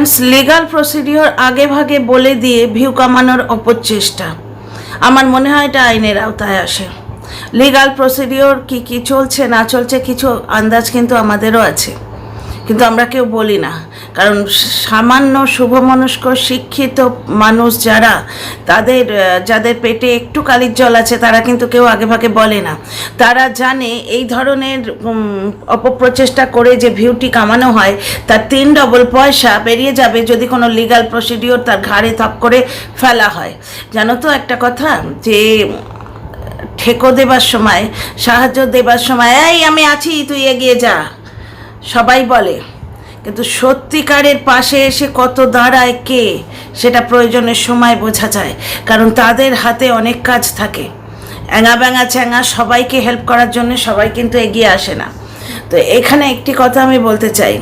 Friends, legal procedure আগে ভাগে বলে দিয়ে ভিউ কামানোর অপচেষ্টা আমার মনে হয় এটা আইনের আওতায় আসে। লিগাল প্রসিডিওর কি কি চলছে না চলছে কিছু আন্দাজ কিন্তু আমাদেরও আছে, কিন্তু আমরা কেউ বলি না, কারণ সামান্য শুভমনস্ক শিক্ষিত মানুষ যারা, যাদের পেটে একটু কালির জল আছে, তারা কিন্তু কেউ আগে ভাগে বলে না। তারা জানে এই ধরনের অপপ্রচেষ্টা করে যে ভিউটি কামানো হয় তার 3 ডবল পয়সা বেরিয়ে যাবে যদি কোনো লিগাল প্রসিডিওর তার ঘাড়ে থপ করে ফেলা হয়। জানো তো একটা কথা, যে ঠেকো দেবার সময়, সাহায্য দেবার সময় এই আমি আছি তুই এগিয়ে যা সবাই বলে, কিন্তু সত্যিকারের পাশে এসে কত দাঁড়ায় কে সেটা প্রয়োজনের সময় বোঝা যায়, কারণ তাদের হাতে অনেক কাজ থাকে। এঙা ব্যাঙা চ্যাঙা সবাইকে হেল্প করার জন্য সবাই কিন্তু এগিয়ে আসে না। তো এখানে একটি কথা আমি বলতে চাই,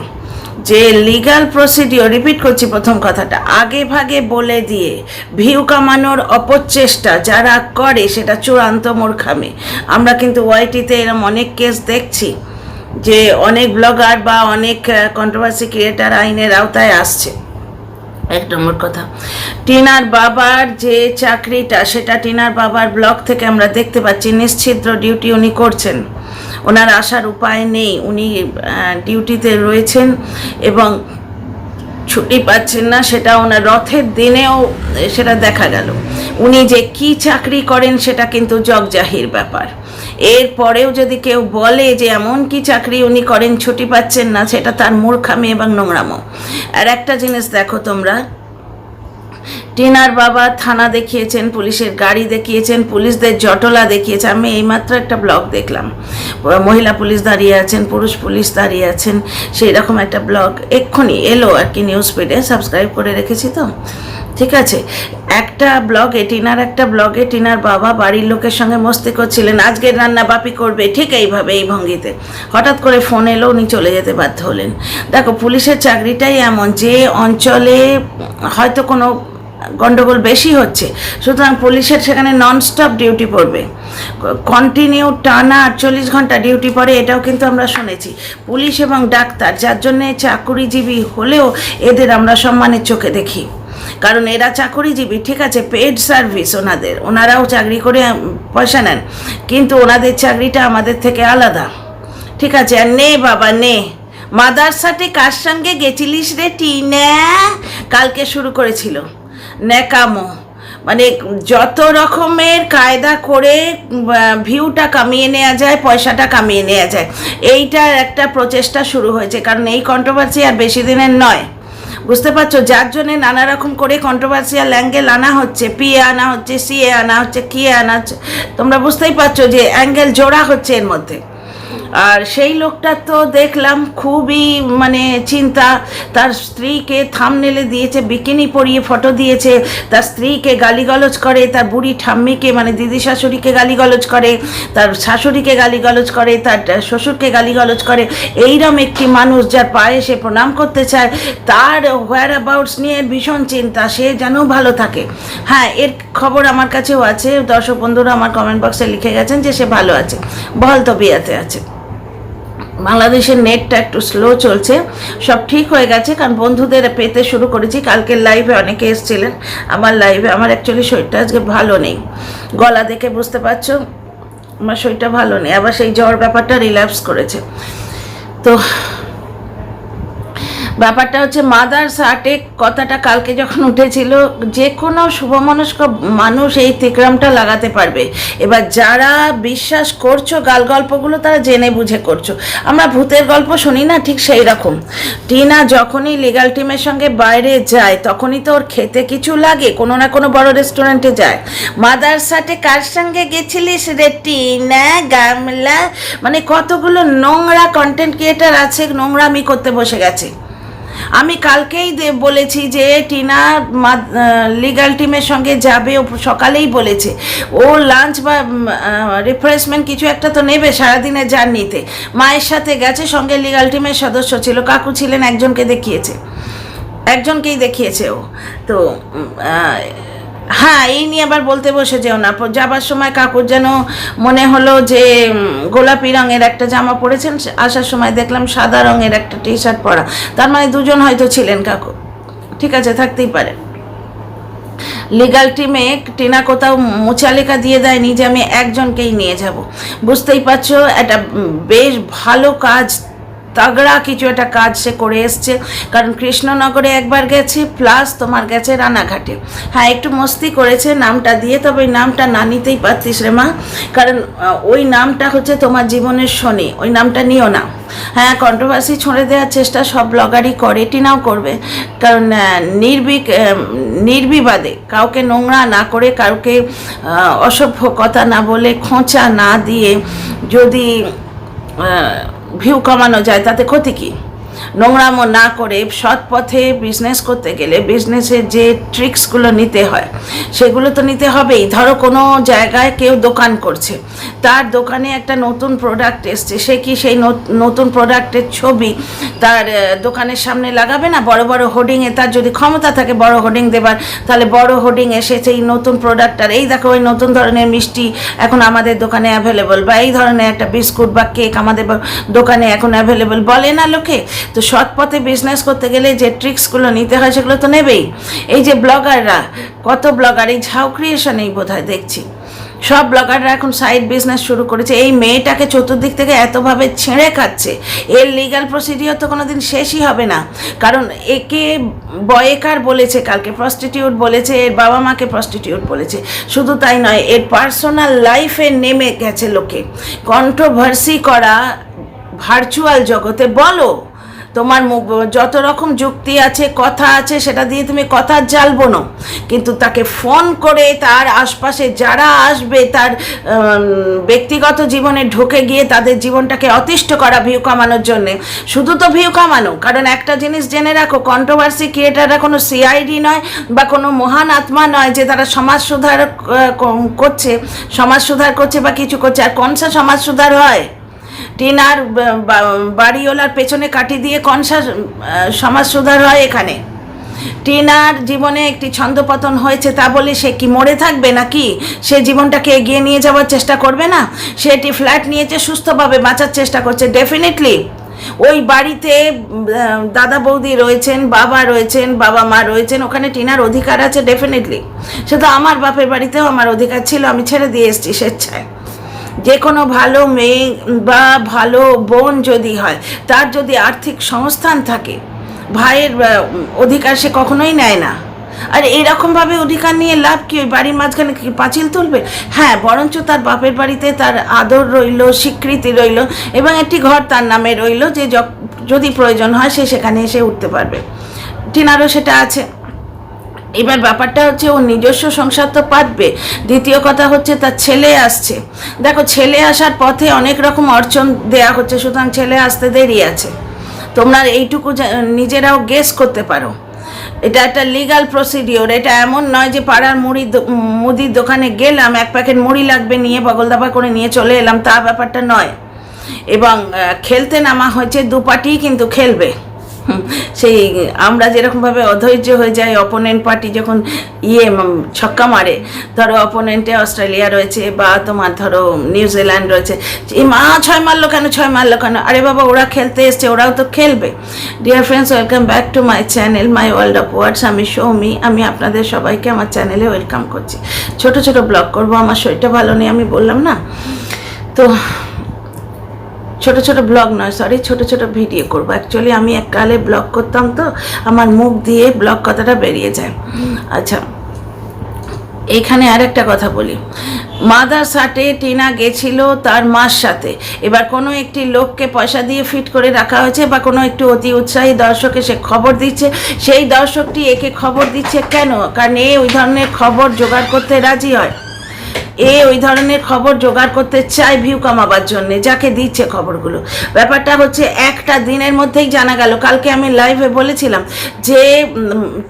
যে লিগাল প্রসিডিওর, রিপিট করছি প্রথম কথাটা, আগে ভাগে বলে দিয়ে ভিউ কামানোর অপচেষ্টা যারা করে সেটা চূড়ান্ত মূর্খামি। আমরা কিন্তু ওয়াইটিতে এরকম অনেক কেস দেখছি যে অনেক ব্লগার বা অনেক কন্ট্রোভার্সি ক্রিয়েটার আইনের আওতায় আসছে। এক নম্বর কথা, টিনার বাবার যে চাকরিটা, সেটা টিনার বাবার ব্লগ থেকে আমরা দেখতে পাচ্ছি নিশ্চিদ্র ডিউটি উনি করছেন, ওনার আসার উপায় নেই, উনি ডিউটিতে রয়েছেন এবং ছুটি পাচ্ছেন না, সেটা ওনার রথের দিনেও সেটা দেখা গেল। উনি যে কি চাকরি করেন সেটা কিন্তু জগজাহির ব্যাপার। এরপরেও যদি কেউ বলে যে এমন কি চাকরি উনি করেন ছুটি পাচ্ছেন না, সেটা তার মূর্খামি এবং নোংরামো। আর একটা জিনিস দেখো তোমরা, টিনার বাবা থানা দেখিয়েছেন, পুলিশের গাড়ি দেখিয়েছেন, পুলিশদের জটলা দেখিয়েছে। আমি এইমাত্র একটা ব্লগ দেখলাম, মহিলা পুলিশ দাঁড়িয়ে আছেন, পুরুষ পুলিশ দাঁড়িয়ে আছেন, সেই রকম একটা ব্লগ এক্ষুনি এলো আর কি, নিউজ ফিডে সাবস্ক্রাইব করে রেখেছি তো, ঠিক আছে। একটা ব্লগে, টিনার একটা ব্লগে টিনার বাবা বাড়ির লোকের সঙ্গে মস্তি করছিলেন, আজকের রান্না বাপি করবে, ঠিক এইভাবে এই ভঙ্গিতে। হঠাৎ করে ফোন এলো, উনি চলে যেতে বাধ্য হলেন। দেখো, পুলিশের চাকরিটাই এমন, যে অঞ্চলে হয়তো কোনো গন্ডগোল বেশি হচ্ছে, সুতরাং পুলিশের সেখানে ননস্টপ ডিউটি পড়বে, কন্টিনিউ টানা 48 ঘন্টা ডিউটি পড়ে, এটাও কিন্তু আমরা শুনেছি। পুলিশ এবং ডাক্তার, যার জন্যে চাকুরিজীবী হলেও এদের আমরা সম্মানের চোখে দেখি, কারণ এরা চাকুরিজীবী, ঠিক আছে, পেড সার্ভিস ওনারাও চাকরি করে পয়সা নেন, কিন্তু ওনাদের চাকরিটা আমাদের থেকে আলাদা, ঠিক আছে। আর নে বাবা নে, মাদারসাটে কার সঙ্গে গেছিলিস রে টিনা, কালকে শুরু করেছিল ন্যাকামো, মানে যত রকমের কায়দা করে ভিউটা কামিয়ে নেওয়া যায়, পয়সাটা কামিয়ে নেওয়া যায়, এইটার একটা প্রচেষ্টা শুরু হয়েছে। কারণ এই কন্ট্রোভার্সি আর বেশি দিনের নয়, বুঝতে পারছো, যার জন্যে নানা রকম করে কন্ট্রোভার্সিয়াল অ্যাঙ্গেল আনা হচ্ছে, পিএ আনা হচ্ছে, সিএ আনা হচ্ছে, কিএ আনা হচ্ছে, তোমরা বুঝতেই পারছো যে অ্যাঙ্গেল জোড়া হচ্ছে এর মধ্যে। আর সেই লোকটা তো দেখলাম খুবই মানে চিন্তা, তার স্ত্রীকে থাম্বনেলে দিয়েছে, বিকিনি পরিয়ে ফটো দিয়েছে, তার স্ত্রীকে গালিগালজ করে, তার বুড়ি ঠাম্মিকে মানে দিদি শাশুড়িকে গালিগালজ করে, তার শাশুড়িকে গালিগালজ করে, তার শ্বশুরকে গালিগালজ করে। এইরকম একটি মানুষ যার পায়ে সে প্রণাম করতে চায়, তার হোয়ার অ্যাবাউটস নিয়ে ভীষণ চিন্তা, সে যেন ভালো থাকে। হ্যাঁ, এর খবর আমার কাছেও আছে, দর্শক বন্ধুরা আমার কমেন্ট বক্সে লিখে গেছেন যে সে ভালো আছে, বহল তবিয়াতে আছে। বাংলাদেশের নেটটা একটু স্লো চলছে, সব ঠিক হয়ে গেছে, কারণ বন্ধুদের পেতে শুরু করেছি। কালকের লাইভে অনেকে এসেছিলেন আমার লাইভে। আমার অ্যাকচুয়ালি শরীরটা আজকে ভালো নেই, গলা দেখে বুঝতে পারছো আমার শরীরটা ভালো নেই, আবার সেই জ্বর ব্যাপারটা রিল্যাপস করেছে। তো ব্যাপারটা হচ্ছে মাদারসাটে কথাটা কালকে যখন উঠেছিল, যে কোনো শুভমনস্ক মানুষ এই তিক্রামটা লাগাতে পারবে। এবার যারা বিশ্বাস করছো গাল গল্পগুলো, তারা জেনে বুঝে করছো। আমরা ভূতের গল্প শুনি না, ঠিক সেই রকম। টিনা যখনই লিগাল টিমের সঙ্গে বাইরে যায়, তখনই তো ওর খেতে কিছু লাগে, কোনো না কোনো বড় রেস্টুরেন্টে যায়। মাদারসাটে কার সঙ্গে গেছিলিস রে টিনা গামলা, মানে কতগুলো নোংরা কন্টেন্ট ক্রিয়েটার আছে, নোংরামি করতে বসে গেছে। আমি কালকেই বলেছি যে টিনা লিগাল টিমের সঙ্গে যাবে, ও সকালেই বলেছে ও লাঞ্চ বা রিফ্রেশমেন্ট কিছু একটা তো নেবে সারাদিনের জার্নিতে। মায়ের সাথে গেছে, সঙ্গে লিগাল টিমের সদস্য ছিল, কাকু ছিলেন, একজনকেই দেখিয়েছে ও। তো হ্যাঁ, এই নিয়ে আবার বলতে বসে যেও না। যাবার সময় কাকুর যেন মনে হলো যে গোলাপি রঙের একটা জামা পরেছেন, আসার সময় দেখলাম সাদা রঙের একটা টি শার্ট পরা, তার মানে দুজন হয়তো ছিলেন কাকু, ঠিক আছে, থাকতেই পারে। লিগাল টিমে টিনা কোথাও মুচালেখা দিয়ে দেয়নি যে আমি একজনকেই নিয়ে যাব। বুঝতেই পারছো, একটা বেশ ভালো কাজ, তাগড়া কিছু একটা কাজ সে করে এসছে। কারণ কৃষ্ণনগরে একবার গেছে, প্লাস তোমার গেছে রানাঘাটে। হ্যাঁ, একটু মস্তি করেছে নামটা দিয়ে, তবে ওই নামটা না নিতেই পারতিস রে মা, কারণ ওই নামটা হচ্ছে তোমার জীবনের শনি, ওই নামটা নিও না। হ্যাঁ, কন্ট্রোভার্সি ছড়ে দেওয়ার চেষ্টা সব ব্লগারই করে, টিনাও করবে, কারণ নির্বিবাদে কাউকে নোংরা না করে, কাউকে অসভ্য কথা না বলে, খোঁচা না দিয়ে যদি ভিউ কমানো যায় তাতে ক্ষতি কী? নোংরামো না করে সৎ পথে বিজনেস করতে গেলে বিজনেসের যে ট্রিক্সগুলো নিতে হয় সেগুলো তো নিতে হবেই। ধরো কোনো জায়গায় কেউ দোকান করছে, তার দোকানে একটা নতুন প্রোডাক্ট এসছে, সে কি সেই নতুন প্রোডাক্টের ছবি তার দোকানের সামনে লাগাবে না? বড় বড় হোর্ডিংয়ে, তার যদি ক্ষমতা থাকে বড় হোর্ডিং দেবার, তাহলে বড় হোর্ডিং এসে সেই নতুন প্রোডাক্টটার, এই দেখো ওই নতুন ধরনের মিষ্টি এখন আমাদের দোকানে অ্যাভেলেবল, বা এই ধরনের একটা বিস্কুট বা কেক আমাদের দোকানে এখন অ্যাভেলেবল, বলে না লোকে? তো সৎ পথে বিজনেস করতে গেলে যে ট্রিক্সগুলো নিতে হয় সেগুলো তো নেবেই। এই যে ব্লগাররা, কত ব্লগার, এই ঝাউ ক্রিয়েশনেই বোধ হয় দেখছি সব ব্লগাররা এখন সাইড বিজনেস শুরু করেছে। এই মেয়েটাকে চতুর্দিক থেকে এতভাবে ছেঁড়ে খাচ্ছে, এর লিগ্যাল প্রসিডিওর তো কোনো দিন শেষই হবে না। কারণ একে বয়েকার বলেছে, কালকে প্রস্টিটিউট বলেছে, এর বাবা মাকে প্রস্টিটিউট বলেছে। শুধু তাই নয়, এর পার্সোনাল লাইফে নেমে গেছে লোকে। কন্ট্রোভার্সি করা ভার্চুয়াল জগতে, বলো তোমার যত রকম যুক্তি আছে, কথা আছে, সেটা দিয়ে তুমি কথা জ্বালবো না, কিন্তু তাকে ফোন করে তার আশপাশে যারা আসবে তার ব্যক্তিগত জীবনে ঢুকে গিয়ে তাদের জীবনটাকে অতিষ্ঠ করা ভিউ কামানোর জন্যে। শুধু তো ভিউ কামানো, কারণ একটা জিনিস জেনে রাখো, কন্ট্রোভার্সি ক্রিয়েটাররা কোনো সিআইডি নয় বা কোনো মহান আত্মা নয় যে তারা সমাজ সুধার করছে বা কিছু করছে। আর কোনসা সমাজ সুধার হয়? টিনার বাড়িওয়ালার পেছনে কাটি দিয়ে কনসা সমাজ সুধার হয়? এখানে টিনার জীবনে একটি ছন্দপতন হয়েছে তা বলে সে কি মরে থাকবে নাকি? সে জীবনটাকে এগিয়ে নিয়ে যাওয়ার চেষ্টা করবে না? সে একটি ফ্ল্যাট নিয়েছে, সুস্থভাবে বাঁচার চেষ্টা করছে। ডেফিনেটলি ওই বাড়িতে দাদা বৌদি রয়েছেন, বাবা রয়েছেন, বাবা মা রয়েছেন, ওখানে টিনার অধিকার আছে ডেফিনেটলি। সে তো আমার বাপের বাড়িতেও আমার অধিকার ছিল, আমি ছেড়ে দিয়ে এসেছি স্বেচ্ছায়। যে কোনো ভালো মেয়ে বা ভালো বোন যদি হয়, তার যদি আর্থিক সংস্থান থাকে, ভাইয়ের অধিকার সে কখনোই নেয় না। আর এইরকমভাবে অধিকার নিয়ে লাভ কি? ওই বাড়ির মাঝখানে কি পাঁচিল তুলবে? হ্যাঁ, বরঞ্চ তার বাপের বাড়িতে তার আদর রইল, স্বীকৃতি রইল, এবং একটি ঘর তার নামে রইল, যে যদি প্রয়োজন হয় সে সেখানে এসে উঠতে পারবে। টিনারও সেটা আছে। এবার ব্যাপারটা হচ্ছে ও নিজস্ব সংসার তো পাতবে, দ্বিতীয় কথা হচ্ছে তার ছেলে আসছে। দেখো, ছেলে আসার পথে অনেক রকম অর্চন দেয়া হচ্ছে, সুতরাং ছেলে আসতে দেরি আছে। তোমরা এইটুকু নিজেরাও গেস করতে পারো। এটা একটা লিগাল প্রসিডিওর, এটা এমন নয় যে পাড়ার মুদির দোকানে গেলাম, এক প্যাকেট মুড়ি লাগবে নিয়ে বগলদাপা করে নিয়ে চলে এলাম, তা ব্যাপারটা নয়। এবং খেলতে নামা হয়েছে, দুপাটিই কিন্তু খেলবে। সেই আমরা যেরকমভাবে অধৈর্য হয়ে যাই অপোনেন্ট পার্টি যখন ছক্কা মারে, ধরো অপোনেন্টে অস্ট্রেলিয়া রয়েছে বা তোমার ধরো নিউজিল্যান্ড রয়েছে, এই 6 মারলো কেন, 6 মারলো কেন? আরে বাবা, ওরা খেলতে এসছে, ওরাও তো খেলবে। Dear friends, welcome back to my channel, my world of words. আমি সৌমি, আমি আপনাদের সবাইকে আমার চ্যানেলে ওয়েলকাম করছি। ছোট ছোট ব্লগ করবো, আমার শরীরটা ভালো নেই, আমি বললাম না তো। ছোট ছোট ব্লগ নয়, সরি, ছোট ছোট ভিডিও করব। অ্যাকচুয়ালি আমি এককালে ব্লগ করতাম, তো আমার মুখ দিয়ে ব্লগ কথাটা বেরিয়ে যায়। আচ্ছা, এখানে আর একটা কথা বলি। মাদার সাটে টিনা গেছিল তার মার সাথে। এবার কোনো একটি লোককে পয়সা দিয়ে ফিট করে রাখা হয়েছে, বা কোনো একটু অতি উৎসাহী দর্শকে সে খবর দিচ্ছে। সেই দর্শকটি একে খবর দিচ্ছে কেন? কারণ এ ওই ধরনের খবর জোগাড় করতে রাজি হয়, ওই ধরনের খবর জোগাড় করতে চায় ভিউ কামাবার জন্যে, যাকে দিচ্ছে খবরগুলো। ব্যাপারটা হচ্ছে একটা দিনের মধ্যেই জানা গেল। কালকে আমি লাইভে বলেছিলাম যে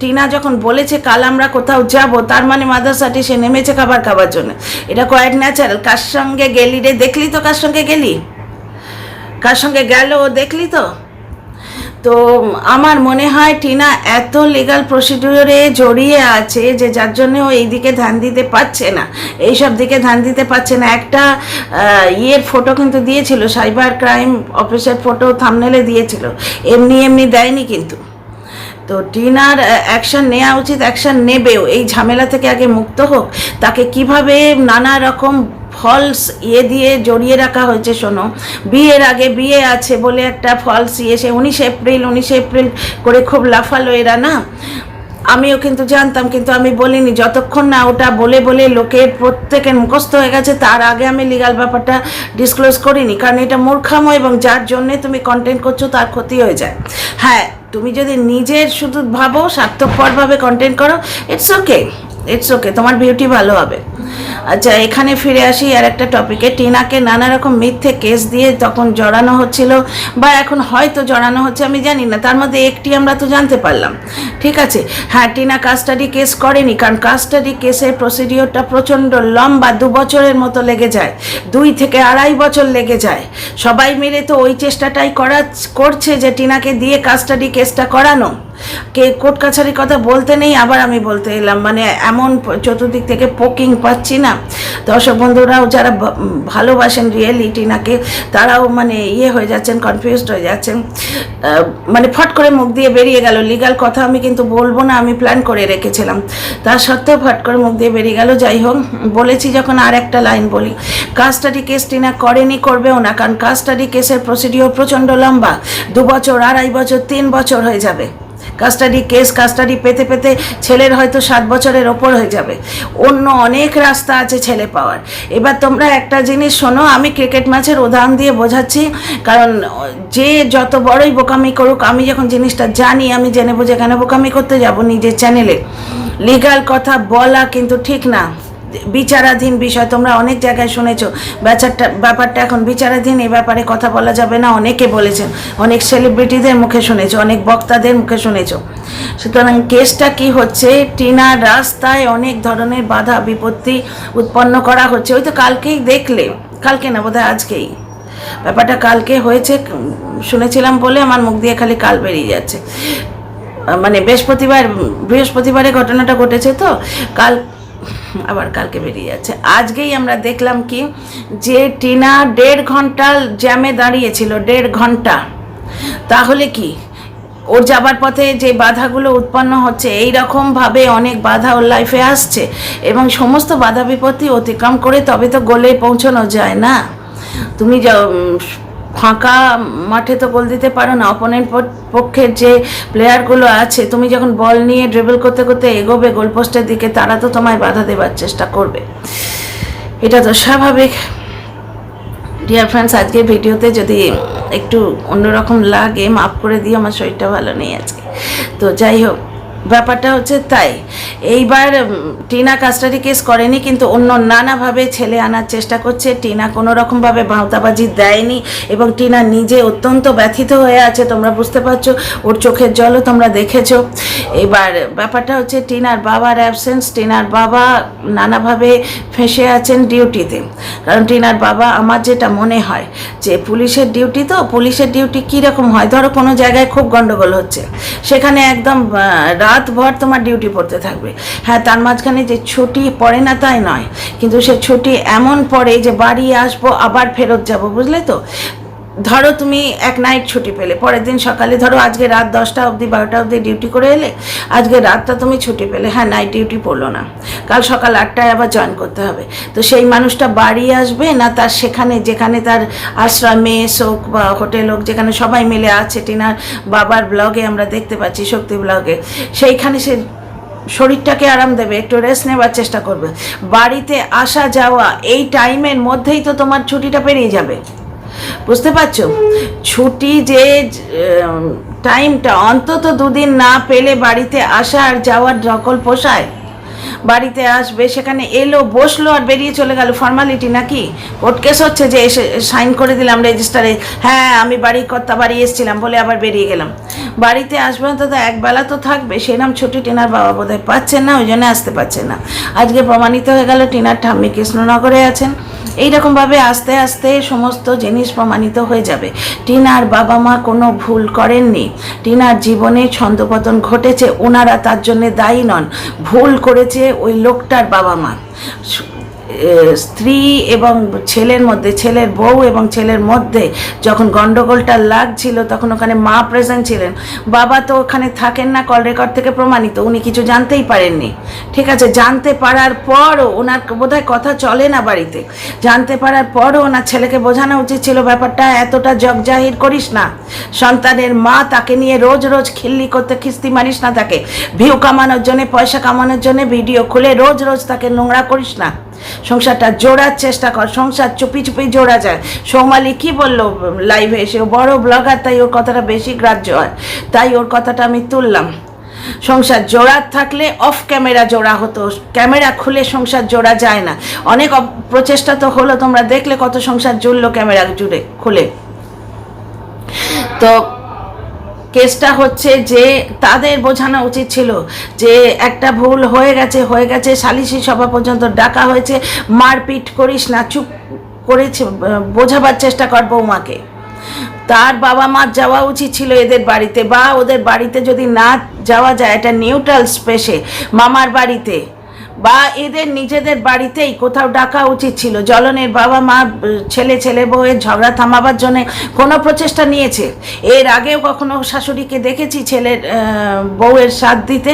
টিনা যখন বলেছে কাল আমরা কোথাও যাব, তার মানে মাদ্রাসাটি সে নেমেছে খাবার জন্য। এটা কোয়াইট ন্যাচারাল। কার সঙ্গে গেলি রে? দেখলি তো কার সঙ্গে গেলি, কার সঙ্গে গেল দেখলি তো। তো আমার মনে হয় টিনা এত লিগাল প্রসিডিওরে জড়িয়ে আছে যে যার জন্য ও এই দিকে ধ্যান দিতে পারছে না, এইসব দিকে ধ্যান দিতে পারছে না। একটা ফটো কিন্তু দিয়েছিল, সাইবার ক্রাইম অফিসের ফটো থাম্বনেলে দিয়েছিল, এমনি দেয়নি কিন্তু। তো টিনার অ্যাকশন নেওয়া উচিত, অ্যাকশন নেবেও। এই ঝামেলা থেকে আগে মুক্ত হোক। তাকে কিভাবে নানা রকম ফলস দিয়ে জড়িয়ে রাখা হয়েছে শোনো। বিয়ের আগে বিয়ে আছে বলে একটা ফলস সে 19 এপ্রিল করে খুব লাফালো এরা না। আমিও কিন্তু জানতাম, কিন্তু আমি বলিনি যতক্ষণ না ওটা বলে লোকের প্রত্যেকের মুখস্থ হয়ে গেছে, তার আগে আমি লিগাল ব্যাপারটা ডিসক্লোজ করিনি। কারণ এটা মূর্খামো, এবং যার জন্যে তুমি কন্টেন্ট করছো তার ক্ষতি হয়ে যায়। হ্যাঁ, তুমি যদি নিজের শুধু ভাবো, স্বার্থপরভাবে কন্টেন্ট করো, ইটস ওকে, তোমার বিউটি ভালো হবে। আচ্ছা, এখানে ফিরে আসি আর একটা টপিকে। টিনাকে নানা রকম মিথ্যে কেস দিয়ে তখন জড়ানো হচ্ছিল, বা এখন হয়তো জড়ানো হচ্ছে, আমি জানি না। তার মধ্যে একটি আমরা তো জানতে পারলাম, ঠিক আছে। হ্যাঁ, টিনা কাস্টাডি কেস করেনি, কারণ কাস্টাডি কেসের প্রসিডিওরটা প্রচণ্ড লম্বা, 2 বছরের মতো লেগে যায়, 2 থেকে 2.5 বছর লেগে যায়। সবাই মিলে তো ওই চেষ্টাটাই করছে যে টিনাকে দিয়ে কাস্টাডি কেসটা করানো। কোর্ট কাছারির কথা বলতে নেই, আবার আমি বলতে এলাম, মানে এমন চতুর্দিক থেকে পোকিং পাচ্ছি না। দর্শক বন্ধুরাও যারা ভালোবাসেন রিয়েলি টিনাকে, তারাও মানে হয়ে যাচ্ছেন, কনফিউজড হয়ে যাচ্ছেন। মানে ফট করে মুখ দিয়ে বেরিয়ে গেল। লিগাল কথা আমি কিন্তু বলবো না, আমি প্ল্যান করে রেখেছিলাম, তা সত্ত্বেও ফট করে মুখ দিয়ে বেরিয়ে গেল। যাই হোক, বলেছি যখন আর একটা লাইন বলি, কাস্টাডি কেস টিনা করেনি, করবেও না, কারণ কাস্টাডি কেসের প্রসিডিওর প্রচণ্ড লম্বা, 2 বছর, 2.5 বছর, 3 বছর হয়ে যাবে। কাস্টাডি পেতে ছেলের হয়তো 7 বছরের ওপর হয়ে যাবে। অন্য অনেক রাস্তা আছে ছেলে পাওয়ার। এবার তোমরা একটা জিনিস শোনো, আমি ক্রিকেট ম্যাচের উদাহরণ দিয়ে বোঝাচ্ছি, কারণ যে যত বড়ই বোকামি করুক, আমি যখন জিনিসটা জানি, আমি জেনে বুঝে কেন বোকামি করতে যাব নিজের চ্যানেলে। লিগাল কথা বলা কিন্তু ঠিক না, বিচারাধীন বিষয়। তোমরা অনেক জায়গায় শুনেছো ব্যাপারটা এখন বিচারাধীন, এই ব্যাপারে কথা বলা যাবে না, অনেকে বলেছেন, অনেক সেলিব্রিটিদের মুখে শুনেছো, অনেক বক্তাদের মুখে শুনেছো। সুতরাং কেসটা কি হচ্ছে, টিনার রাস্তায় অনেক ধরনের বাধা বিপত্তি উৎপন্ন করা হচ্ছে। ওই তো কালকেই দেখলে, কালকে না বোধহয় আজকেই, ব্যাপারটা কালকে হয়েছে শুনেছিলাম বলে আমার মুখ দিয়ে খালি কাল বেরিয়ে যাচ্ছে। মানে বৃহস্পতিবারে ঘটনাটা ঘটেছে, তো আবার কালকে বেরিয়ে যাচ্ছে। আজকেই আমরা দেখলাম কি, যে টিনা 1.5 ঘন্টা জ্যামে দাঁড়িয়েছিল, 1.5 ঘন্টা। তাহলে কি ওর যাবার পথে যে বাধাগুলো উৎপন্ন হচ্ছে, এই রকমভাবে অনেক বাধা ওর লাইফে আসছে, এবং সমস্ত বাধা বিপত্তি অতিক্রম করে তবে তো গোলে পৌঁছানো যায় না। তুমি ফাঁকা মাঠে তো গোল দিতে পারো না। অপোনেন্ট পক্ষের যে প্লেয়ারগুলো আছে, তুমি যখন বল নিয়ে ড্রিবল করতে করতে এগোবে গোলপোস্টের দিকে, তারা তো তোমায় বাধা দেবার চেষ্টা করবে, এটা তো স্বাভাবিক। ডিয়ার ফ্রেন্ডস, আজকে ভিডিওতে যদি একটু অন্যরকম লাগে মাফ করে দিও, আমার শরীরটা ভালো নেই আজকে। তো যাই হোক, ব্যাপারটা হচ্ছে তাই। এইবার টিনা কাস্টাডি কেস করেনি, কিন্তু অন্য নানাভাবে ছেলে আনার চেষ্টা করছে। টিনা কোনো রকমভাবে ভাঁওতাবাজি দেয়নি, এবং টিনা নিজে অত্যন্ত ব্যথিত হয়ে আছে, তোমরা বুঝতে পারছো, ওর চোখের জলও তোমরা দেখেছো। এবার ব্যাপারটা হচ্ছে টিনার বাবার অ্যাবসেন্স, টিনার বাবা নানাভাবে ফেঁসে আছেন ডিউটিতে। কারণ টিনার বাবা, আমার যেটা মনে হয় যে পুলিশের ডিউটি, তো পুলিশের ডিউটি কীরকম হয়, ধরো কোনো জায়গায় খুব গন্ডগোল হচ্ছে, সেখানে একদম রাতভর তোমার ডিউটি পড়তে থাকবে। হ্যাঁ, তার মাঝখানে যে ছুটি পড়ে না তাই নয়, কিন্তু সে ছুটি এমন পড়ে যে বাড়ি আসবো আবার ফেরত যাব, বুঝলে তো। ধরো তুমি এক নাইট ছুটি পেলে, পরের দিন সকালে, ধরো আজকে রাত 10টা অবধি 12টা অবধি ডিউটি করে এলে, আজকে রাতটা তুমি ছুটি পেলে, হ্যাঁ নাইট ডিউটি পড়লো না, কাল সকাল 8টায় আবার জয়েন করতে হবে। তো সেই মানুষটা বাড়ি আসবে না, তার সেখানে যেখানে তার আশ্রয়, মেস হোক বা হোটেল হোক, যেখানে সবাই মিলে আছে, টিনার বাবার ব্লগে আমরা দেখতে পাচ্ছি, শক্তি ব্লগে, সেইখানে সে শরীরটাকে আরাম দেবে, একটু রেস্ট নেবার চেষ্টা করবে। বাড়িতে আসা যাওয়া এই টাইমের মধ্যেই তো তোমার ছুটিটা পেরিয়ে যাবে, বুঝতে পারছো। ছুটি যে টাইমটা, অন্তত 2 দিন না পেলে বাড়িতে আসা আর যাওয়ার ধকল পোষায়। বাড়িতে আসবে, সেখানে এলো, বসলো আর বেরিয়ে চলে গেল, ফর্মালিটি নাকি? কোর্ট কেস হচ্ছে যে এসে সাইন করে দিলাম রেজিস্টারে, হ্যাঁ আমি কর্তা বাড়ি এসেছিলাম বলে আবার বেরিয়ে গেলাম। বাড়িতে আসবে অন্তত একবেলা তো থাকবে, সেরকম ছুটি টিনার বাবা বোধহয় পাচ্ছেন না, ওই জন্য আসতে পারছেন না। আজকে প্রমাণিত হয়ে গেল টিনার ঠাম্মি কৃষ্ণনগরে আছেন। এইরকমভাবে আস্তে আস্তে সমস্ত জিনিস প্রমাণিত হয়ে যাবে। টিনার বাবা মা কোনো ভুল করেননি, টিনার জীবনে ছন্দপতন ঘটেছে, ওনারা তার জন্যে দায়ী নন, ভুল করেছে ওই লোকটার বাবা মা। স্ত্রী এবং ছেলের মধ্যে, ছেলের বউ এবং ছেলের মধ্যে যখন গন্ডগোলটা লাগছিল তখন ওখানে মা প্রেজেন্ট ছিলেন। বাবা তো ওখানে থাকেন না, কল রেকর্ড থেকে প্রমাণিত, উনি কিছু জানতেই পারেননি। ঠিক আছে, জানতে পারার পরও ওনার বোধহয় কথা চলে না বাড়িতে, জানতে পারার পরও ওনার ছেলেকে বোঝানো উচিত ছিল ব্যাপারটা এতটা জগজাহির করিস না। সন্তানের মা, তাকে নিয়ে রোজ রোজ খিল্লি করতে, খিস্তি মারিস না তাকে, ভিউ কামানোর জন্য, পয়সা কামানোর জন্য ভিডিও খুলে রোজ রোজ তাকে নোংরা করিস না। সংসারটা জোড়ার চেষ্টা কর, সংসার চুপি চুপি জোড়া যায়। সৌমালি কি বললো লাইভে এসে, ও বড় ব্লগার তাই ওর কথাটা বেশি গ্রাহ্য হয়, তাই ওর কথাটা আমি তুললাম। সংসার জোড়ার থাকলে অফ ক্যামেরা জোড়া হতো, ক্যামেরা খুলে সংসার জোড়া যায় না। অনেক প্রচেষ্টা তো হলো, তোমরা দেখলে কত সংসার জুড়লো ক্যামেরা জুড়ে খুলে। তো কেসটা হচ্ছে যে তাদের বোঝানো উচিত ছিল যে একটা ভুল হয়ে গেছে, সালিশি সভা পর্যন্ত ডাকা হয়েছে, মারপিট করিস না, চুপ করেছে, বোঝাবার চেষ্টা কর বৌমাকে। তার বাবা মা যাওয়া উচিত ছিল এদের বাড়িতে, বা ওদের বাড়িতে যদি না যাওয়া যায় এটা নিউট্রাল স্পেসে, মামার বাড়িতে বা এদের নিজেদের বাড়িতেই কোথাও ডাকা উচিত ছিল। জ্বলনের বাবা মা ছেলে বউয়ের ঝগড়া থামাবার জন্য কোনো প্রচেষ্টা নিয়েছে? এর আগেও কখনো শাশুড়িকে দেখেছি ছেলের বউয়ের সাথ দিতে?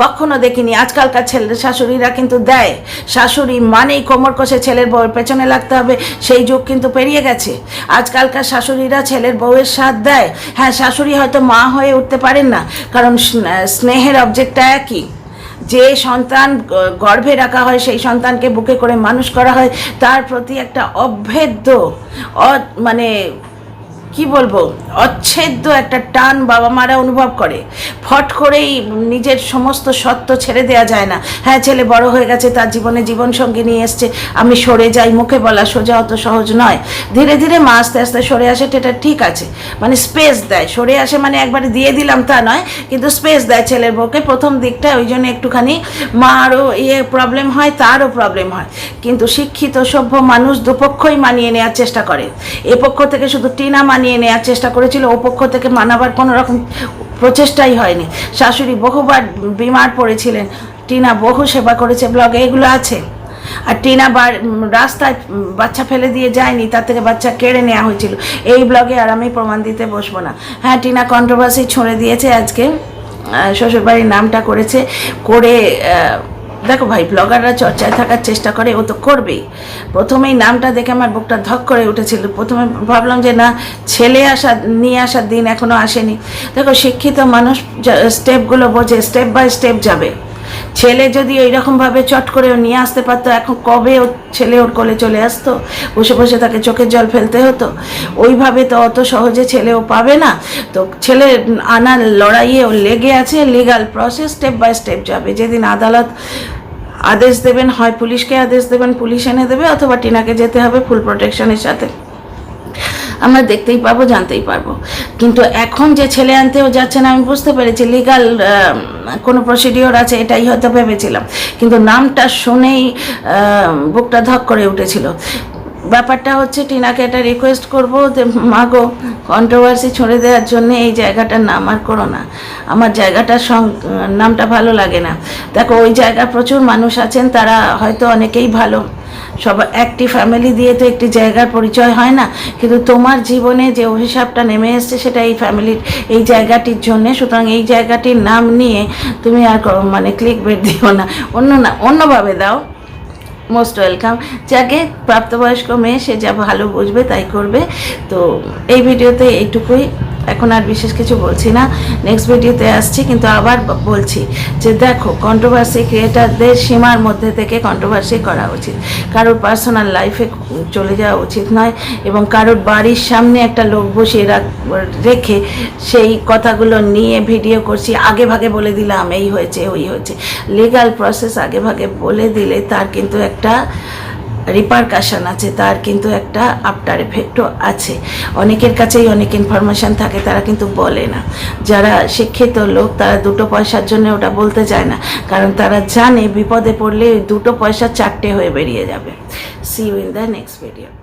কখনো দেখিনি। আজকালকার শাশুড়িরা কিন্তু দেয়, শাশুড়ি মানেই কোমর কষে ছেলের বউয়ের পেছনে লাগতে হবে, সেই যুগ কিন্তু পেরিয়ে গেছে। আজকালকার শাশুড়িরা ছেলের বউয়ের সাথ দেয়। হ্যাঁ, শাশুড়ি হয়তো মা হয়ে উঠতে পারেন না, কারণ স্নেহের অবজেক্টটা একই। যে সন্তান গর্ভে রাখা হয়, সেই সন্তানকে বুকে করে মানুষ করা হয়, তার প্রতি একটা অভেদ্য মানে কি বলবো, অচ্ছেদ্য একটা টান বাবা মারা অনুভব করে। ফট করেই নিজের সমস্ত সত্য ছেড়ে দেওয়া যায় না। হ্যাঁ, ছেলে বড় হয়ে গেছে, তার জীবনে জীবনসঙ্গী নিয়ে এসছে, আমি সরে যাই, মুখে বলা সোজা অত সহজ নয়। ধীরে ধীরে মা আস্তে আস্তে সরে আসে, এটা ঠিক আছে, মানে স্পেস দেয়। সরে আসে মানে একবারে দিয়ে দিলাম তা নয়, কিন্তু স্পেস দেয় ছেলের বউকে প্রথম দিকটা। ওই জন্য একটুখানি মারও প্রবলেম হয়, তারও প্রবলেম হয়। কিন্তু শিক্ষিত সভ্য মানুষ দুপক্ষই মানিয়ে নেওয়ার চেষ্টা করে। এ পক্ষ থেকে শুধু টিনা মানিয়ে নেওয়ার চেষ্টা করেছিল, ও পক্ষ থেকে মানাবার কোনো রকম প্রচেষ্টাই হয়নি। শাশুড়ি বহুবার বিমার পড়েছিলেন, টিনা বহু সেবা করেছে, ব্লগে এগুলো আছে। আর টিনা রাস্তায় বাচ্চা ফেলে দিয়ে যায়নি, তার থেকে বাচ্চা কেড়ে নেওয়া হয়েছিল। এই ব্লগে আর আমি প্রমাণ দিতে বসবো না। হ্যাঁ, টিনা কন্ট্রোভার্সি ছুঁড়ে দিয়েছে আজকে, শ্বশুরবাড়ির নামটা করেছে, করে দেখো ভাই, ব্লগাররা চর্চায় থাকার চেষ্টা করে, ও তো করবেই। প্রথমেই নামটা দেখে আমার বুকটা ধক করে উঠেছিল। প্রথমে ভাবলাম যে না, ছেলে নিয়ে আসার দিন এখনো আসেনি। দেখো, শিক্ষিত মানুষ স্টেপগুলো বোঝে, স্টেপ বাই স্টেপ যাবে। ছেলে যদি ওইরকমভাবে চট করে নিয়ে আসতে পারতো, এখন কবে ছেলে ওর কোলে চলে আসতো, বসে বসে তাকে চোখের জল ফেলতে হতো। ওইভাবে তো অত সহজে ছেলেও পাবে না। তো ছেলে আনার লড়াইয়ে ও লেগে আছে, legal process step by step যাবে। যেদিন আদালত আদেশ দেবেন, হয় পুলিশকে আদেশ দেবেন, পুলিশ এনে দেবে, অথবা টিনাকে যেতে হবে ফুল প্রোটেকশনের সাথে। আমরা দেখতেই পাবো, জানতেই পারবো। কিন্তু এখন যে ছেলে আনতেও যাচ্ছে না, আমি বুঝতে পেরেছি লিগাল কোনো প্রসিডিওর আছে, এটাই হয়তো ভেবেছিলাম। কিন্তু নামটা শুনেই বুকটা ধক করে উঠেছিল। ব্যাপারটা হচ্ছে, টিনাকে একটা রিকোয়েস্ট করবো যে মা গো, কন্ট্রোভার্সি ছুঁড়ে দেওয়ার জন্য এই জায়গাটার নাম আর করো না। আমার জায়গাটার নামটা ভালো লাগে না। দেখো, ওই জায়গায় প্রচুর মানুষ আছেন, তারা হয়তো অনেকেই ভালো, সব একটি ফ্যামিলি দিয়ে তো একটি জায়গার পরিচয় হয় না। কিন্তু তোমার জীবনে যে অভিশাপটা নেমে এসছে, সেটা এই ফ্যামিলির, এই জায়গাটির জন্যে। সুতরাং এই জায়গাটির নাম নিয়ে তুমি আর মানে ক্লিক বেট দিও না, অন্যভাবে দাও। Most welcome. যাকে প্রাপ্তবয়স্ক মেয়ে, সে যা ভালো বুঝবে তাই করবে। তো এই ভিডিওতে এইটুকুই, এখন আর বিশেষ কিছু বলছি না, নেক্সট ভিডিওতে আসছি। কিন্তু আবার বলছি যে দেখো, কন্ট্রোভার্সি ক্রিয়েটারদের সীমার মধ্যে থেকে কন্ট্রোভার্সি করা উচিত। কারোর পার্সোনাল লাইফে চলে যাওয়া উচিত নয়, এবং কারোর বাড়ির সামনে একটা লোক বসিয়ে রেখে সেই কথাগুলো নিয়ে ভিডিও করছি, আগে ভাগে বলে দিলাম এই হয়েছে ওই হয়েছে। লিগাল প্রসেস আগে ভাগে বলে দিলে তার কিন্তু একটা রিপারকাশন আছে, তার কিন্তু একটা আফটার এফেক্টও আছে। অনেকের কাছেই অনেক ইনফরমেশান থাকে, তারা কিন্তু বলে না। যারা শিক্ষিত লোক, তারা দুটো পয়সার জন্য ওটা বলতে চায় না, কারণ তারা জানে বিপদে পড়লে দুটো পয়সা চারটে হয়ে বেরিয়ে যাবে। See you in the next video.